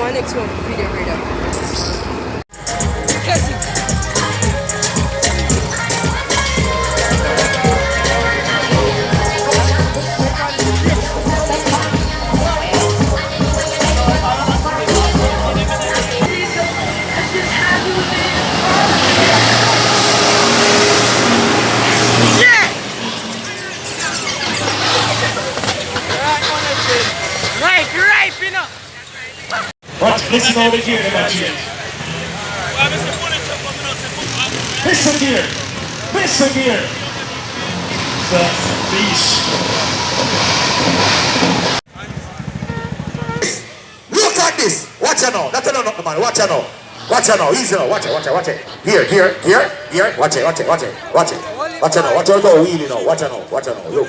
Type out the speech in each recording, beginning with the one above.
My next one for video reader. Listen over here, listen here. Listen here. The leash. Look at this. Watch out now. That's not man. Watch out now. Watch out now. Easy now. Watch it. Here. Watch it. Watch out now. Watch out how wheelie now. Watch out now. Look.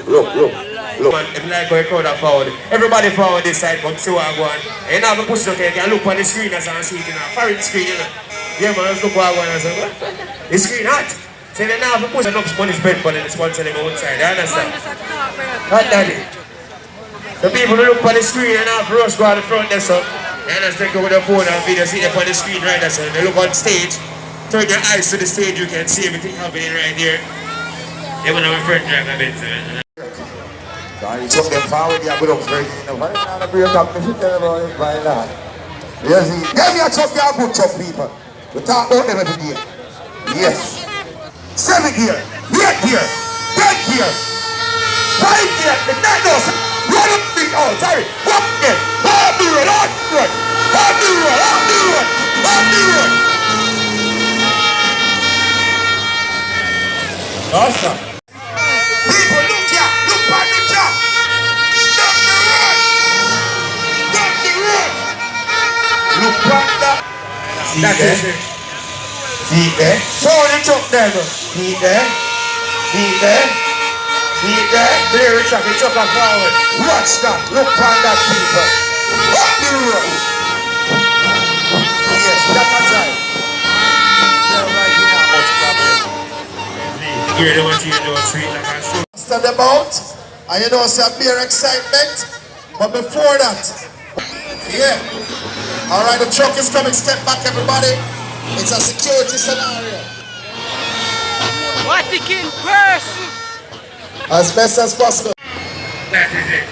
If you like how you crowd up forward, everybody forward this side, but see what I'm going. And now I push it, okay, you can look on the screen as I'm seeing it now. Foreign screen, you know. Yeah, man, let's look what I'm going to say. The screen hot. So then now I push enough money spent, but then it's one to the outside. You understand? Hot daddy. So people who look on the screen and have rush go out the front there, so. You understand, go with the phone and video, see them on the screen right there, so they look on stage. Turn your eyes to the stage, you can see everything happening right here. They want to have a friend drive a bit, man. So you took them forward, you have good very you know, why not break up the fit about it by that? You see, them you chop, you have good chop people. We talk about them every day. Yes. 7 gear, 8 gear, 10 gear, 5 gear, the night knows. Run up the sorry, up there. On the road. Awesome. People look here, look on the top. Look on that. See there. So the truck there, bro. See there. Clear the truck, the truck are forward. Watch that. Look on that, people. Up the road. Yes, that's a drive. They're right here, much problem. You're the one you do sweet like a soup. Stand about, and you know, some beer excitement. But before that, yeah. Alright, the truck is coming. Step back, everybody. It's a security scenario. What in person? As best as possible. That is it.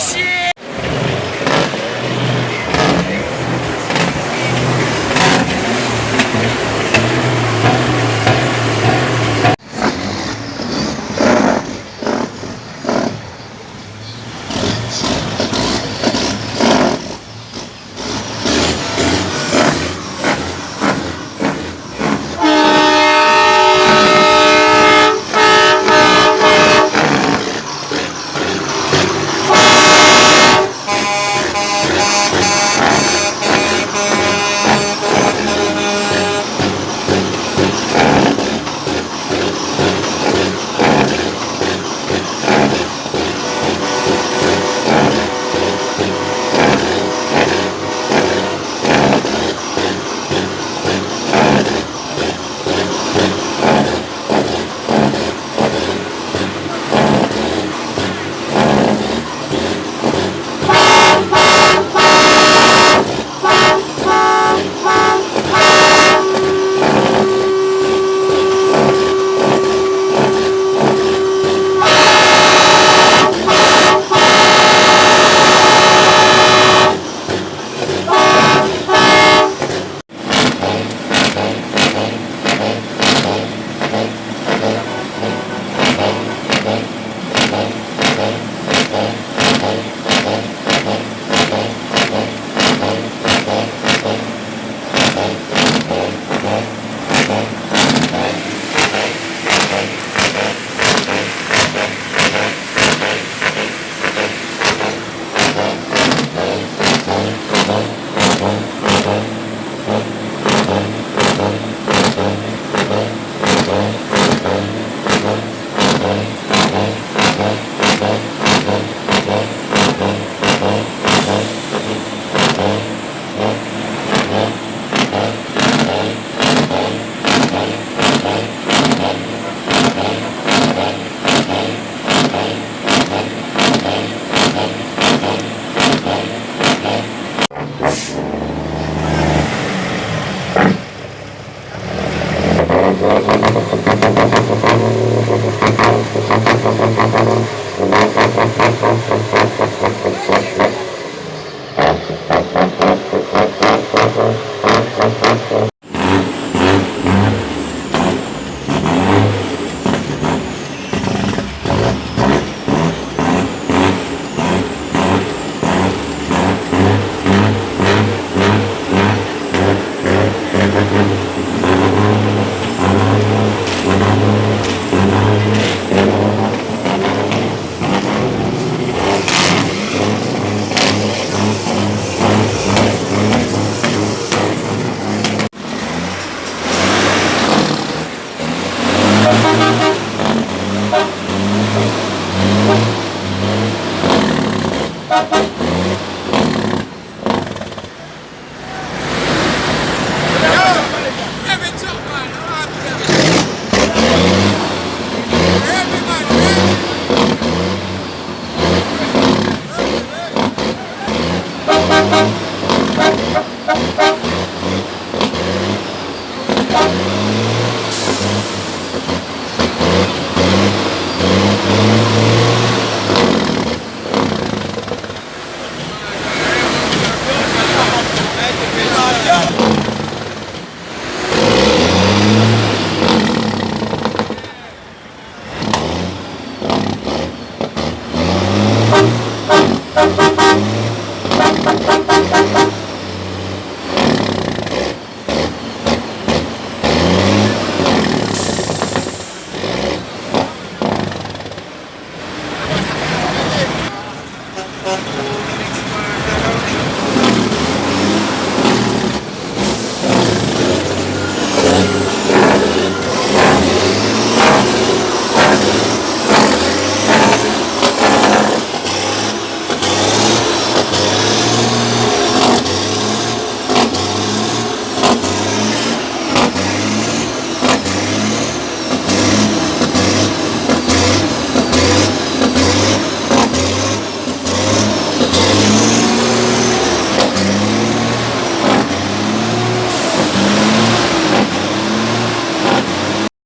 shit!